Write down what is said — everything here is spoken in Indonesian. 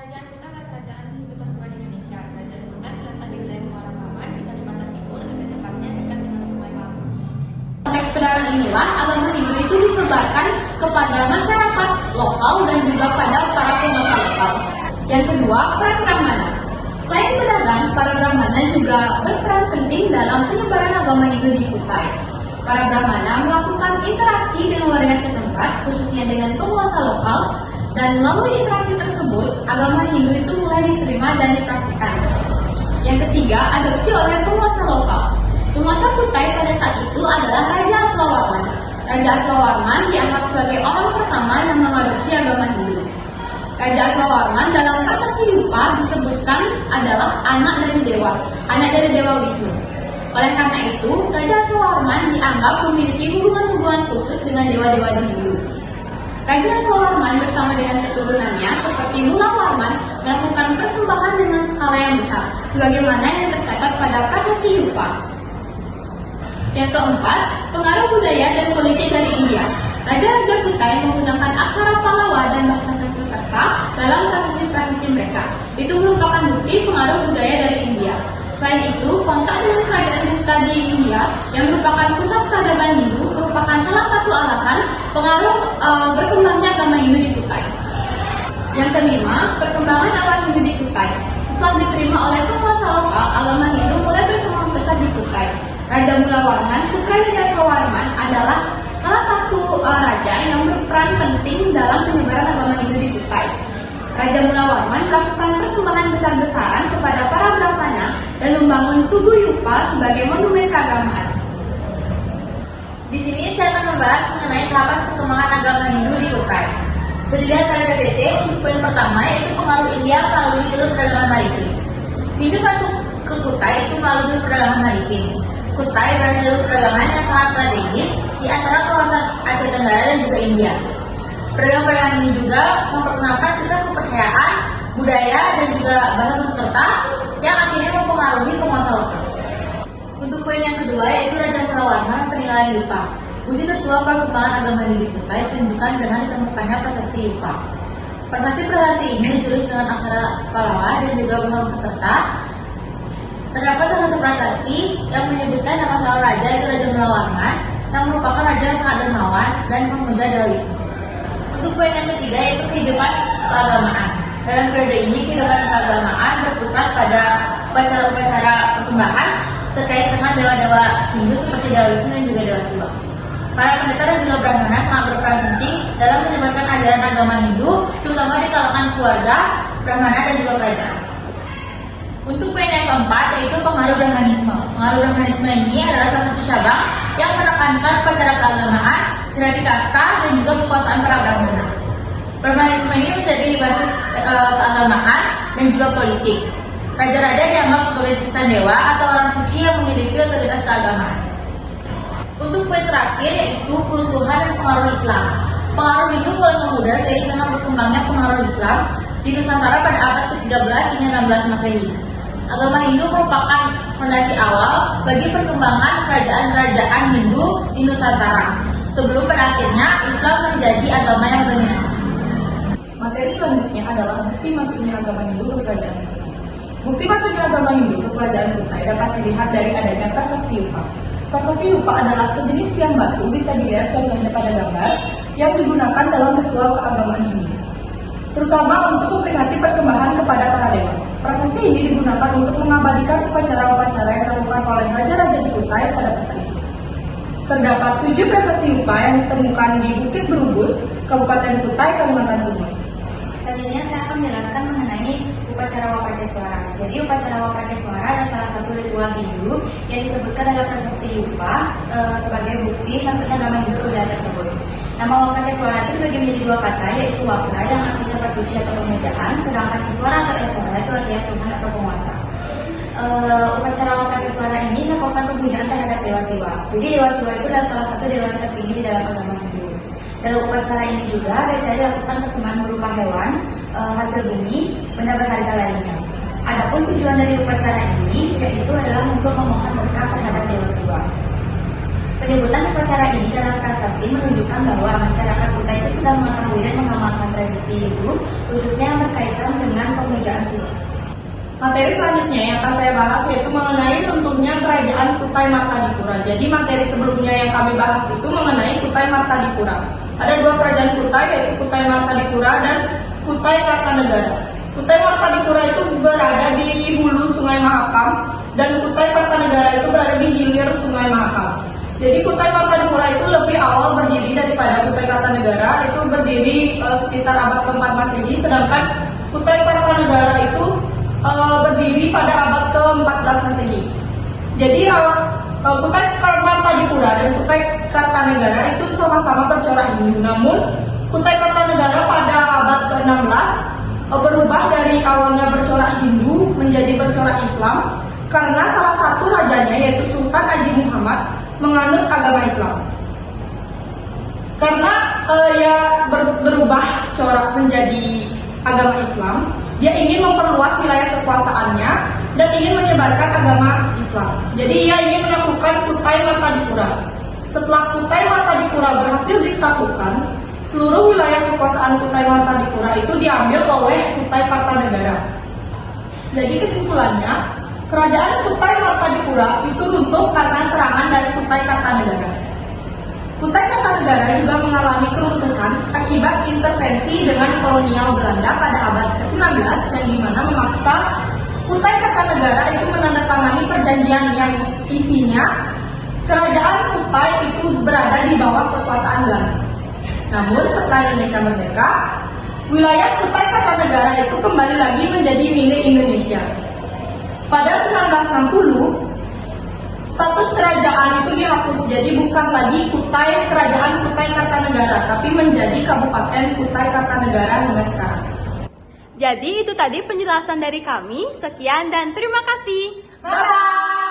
Kerajaan Kutai adalah kerajaan Hindu tertua di Indonesia. Kerajaan Kutai terletak di wilayah Muara Paman di Kalimantan Timur, lebih tepatnya dekat dengan Sungai Paman. Konteks perdagangan inilah agama Hindu itu disebarkan kepada masyarakat lokal dan juga pada para penguasa lokal. Yang kedua, para Brahmana. Selain pedagang, para Brahmana juga berperan penting dalam penyebaran agama Hindu di Kutai. Para Brahmana melakukan interaksi dengan warga setempat, khususnya dengan penguasa lokal, dan melalui interaksi tersebut, agama Hindu itu mulai diterima dan dipraktikkan. Yang ketiga, adopsi oleh penguasa lokal. Penguasa Kutai pada saat itu adalah Raja Aswawarman. Raja Aswawarman dianggap sebagai orang pertama yang mengadopsi agama Hindu. Raja Aswawarman dalam prasasti Yupa disebutkan adalah anak dari Dewa Wisnu. Oleh karena itu, Raja Aswawarman dianggap memiliki hubungan-hubungan khusus dengan dewa-dewa di Hindu. Raja Aswawarman bersama dengan keturunannya seperti Mulawarman melakukan persembahan dengan skala yang besar, sebagaimana yang tercatat pada prasasti Yupa. Yang keempat, pengaruh budaya dan politik dari India. Raja-raja Kutai menggunakan aksara Pallawa dan bahasa Sanskerta dalam prasasti-prasasti mereka. Itu merupakan bukti pengaruh budaya dari India. Selain itu, kontak dengan kerajaan Gupta di India yang merupakan pusat peradaban Hindu merupakan salah satu alasan pengaruh berkembangnya agama Hindu di Kutai. Yang kelima, perkembangan agama Hindu di Kutai. Setelah diterima oleh penguasa lokal, agama Hindu mulai berkembang pesat di Kutai. Raja Mulawarman, putra Raja Aswawarman, adalah salah satu raja yang berperan penting dalam penyebaran agama Hindu di Kutai. Raja Mulawarman melakukan persembahan besar-besaran kepada para Brahmana dan membangun Tugu Yupa sebagai monumen keagamaan. Di sini saya akan membahas mengenai tahapan perkembangan agama Hindu di Kutai. Bisa dilihat pada PPT untuk poin pertama, yaitu pengaruh India melalui jalur perdagangan maritim. Hindu masuk ke Kutai itu melalui jalur perdagangan maritim. Kutai berada jalur perdagangan yang sangat strategis di antara kawasan Asia Tenggara dan juga India. Perdagangan ini juga memperkenalkan sistem kepercayaan, budaya, dan juga bahasa Sanskerta yang akhirnya mempengaruhi penguasa lokal. Untuk poin yang kedua, yaitu Raja Mulawarman peninggalan Yupa. Bukti tertua perkembangan agama Hindu di Kutai ditunjukkan dengan ditemukannya prasasti Yupa. Prasasti ini ditulis dengan aksara Pallawa dan juga bahasa Sanskerta. Terdapat salah satu prasasti yang menyebutkan nama seorang raja, yaitu Raja Mulawarman, yang merupakan raja yang sangat dermawan dan memuja Dewa Wisnu. Untuk poin yang ketiga, yaitu kehidupan keagamaan. Dalam periode ini, kehidupan keagamaan berpusat pada upacara-upacara persembahan terkait dengan dewa-dewa Hindu seperti Dewa Wisnu dan juga Dewa Siwa. Para pendeta dan juga Brahmana sangat berperan penting dalam menyebarkan ajaran agama Hindu, terutama di kalangan keluarga, Brahmana dan juga kerajaan. Untuk poin yang keempat, yaitu pengaruh Brahmanisme. Pengaruh Brahmanisme ini adalah salah satu cabang yang menekankan upacara keagamaan, hierarki kasta, dan juga kekuasaan para Brahmana. Brahmanisme ini menjadi basis keagamaan dan juga politik. Raja-raja dianggap sebagai titisan dewa atau orang suci yang memiliki otoritas keagamaan. Untuk poin terakhir, yaitu peruntuhan dan pengaruh Islam. Pengaruh Hindu mulai memudar seiring dengan berkembangnya pengaruh Islam di Nusantara pada abad ke-13 hingga 16 Masehi. Agama Hindu merupakan fondasi awal bagi perkembangan kerajaan-kerajaan Hindu di Nusantara, sebelum pada akhirnya Islam menjadi agama yang dominasi. Materi selanjutnya adalah bukti masuknya agama Hindu ke kerajaan Kutai. Bukti masuknya agama Hindu ke kerajaan Kutai dapat dilihat dari adanya prasasti Yupa. Prasasti Yupa adalah sejenis tiang batu, bisa dilihat contohnya pada gambar, yang digunakan dalam ritual keagamaan Hindu, terutama untuk memperingati persembahan kepada para dewa. Prasasti ini digunakan untuk mengabadikan upacara-upacara yang dilakukan oleh raja-raja di Kutai pada masa itu. Terdapat 7 prasasti Yupa yang ditemukan di Bukit Berubus, Kabupaten Kutai, Kalimantan Timur. Selanjutnya saya akan menjelaskan mengenai upacara Waprakeswara. Jadi upacara Waprakeswara adalah salah satu ritual Hindu yang disebutkan dalam prasasti Yupa sebagai bukti masuknya agama Hindu ke wilayah tersebut. Nama Waprakeswara itu dibagi menjadi 2 kata, yaitu Wapra yang artinya pasuci atau pemujaan, sedangkan Iswara atau Eswara itu artinya Tuhan atau penguasa. Upacara Waprakeswara ini melakukan pemujaan terhadap Dewa Siwa. Jadi Dewa Siwa itu adalah salah satu dewa yang tertinggi di dalam agama Hindu. Dalam upacara ini juga biasanya dilakukan persembahan berupa hewan, hasil bumi, benda berharga lainnya. Adapun tujuan dari upacara ini yaitu adalah untuk memohon berkah terhadap Dewa Siwa. Penyebutan upacara ini dalam prasasti menunjukkan bahwa masyarakat Kutai itu sudah mengetahui dan mengamalkan tradisi Hindu, khususnya yang berkaitan dengan kerajaan Silla. Materi selanjutnya yang akan saya bahas yaitu mengenai runtuhnya kerajaan Kutai Martadipura. Jadi materi sebelumnya yang kami bahas itu mengenai Kutai Martadipura. Ada dua kerajaan Kutai, yaitu Kutai Martadipura dan Kutai Kartanegara. Kutai Martadipura itu berada di hulu Sungai Mahakam dan Kutai Kartanegara itu berada di hilir Sungai Mahakam. Jadi Kutai Martadipura itu lebih awal berdiri daripada Kutai Kartanegara, itu berdiri sekitar abad ke-4 Masehi, sedangkan Kutai Kartanegara itu berdiri pada abad ke-14 Masehi. Jadi Kutai Martadipura dan Kutai Kartanegara itu sama-sama bercorak Hindu. Namun Kutai Kartanegara pada abad ke-16 berubah dari awalnya bercorak Hindu menjadi bercorak Islam karena salah satu rajanya yaitu Sultan Haji Muhammad menganut agama Islam. Karena berubah corak menjadi agama Islam, dia ingin memperluas wilayah kekuasaannya dan ingin menyebarkan agama Islam. Jadi ia ingin menaklukkan Kutai Martadipura. Setelah Kutai Martadipura berhasil ditaklukkan, seluruh wilayah kekuasaan Kutai Martadipura itu diambil oleh Kutai Kartanegara. Jadi kesimpulannya, kerajaan Kutai Martadipura itu runtuh karena serangan dari Kutai Kartanegara. Kutai Kartanegara juga mengalami keruntuhan akibat intervensi dengan kolonial Belanda pada abad ke-19 yang dimana memaksa Kutai Kartanegara itu menandatangani perjanjian yang isinya kerajaan Kutai itu berada di bawah kekuasaan Belanda. Namun setelah Indonesia merdeka, wilayah Kutai Kartanegara itu kembali lagi menjadi milik Indonesia. Pada 1960, status kerajaan itu dihapus, jadi bukan lagi kerajaan Kutai Kartanegara, tapi menjadi Kabupaten Kutai Kartanegara hingga sekarang. Jadi itu tadi penjelasan dari kami. Sekian dan terima kasih. Bye-bye!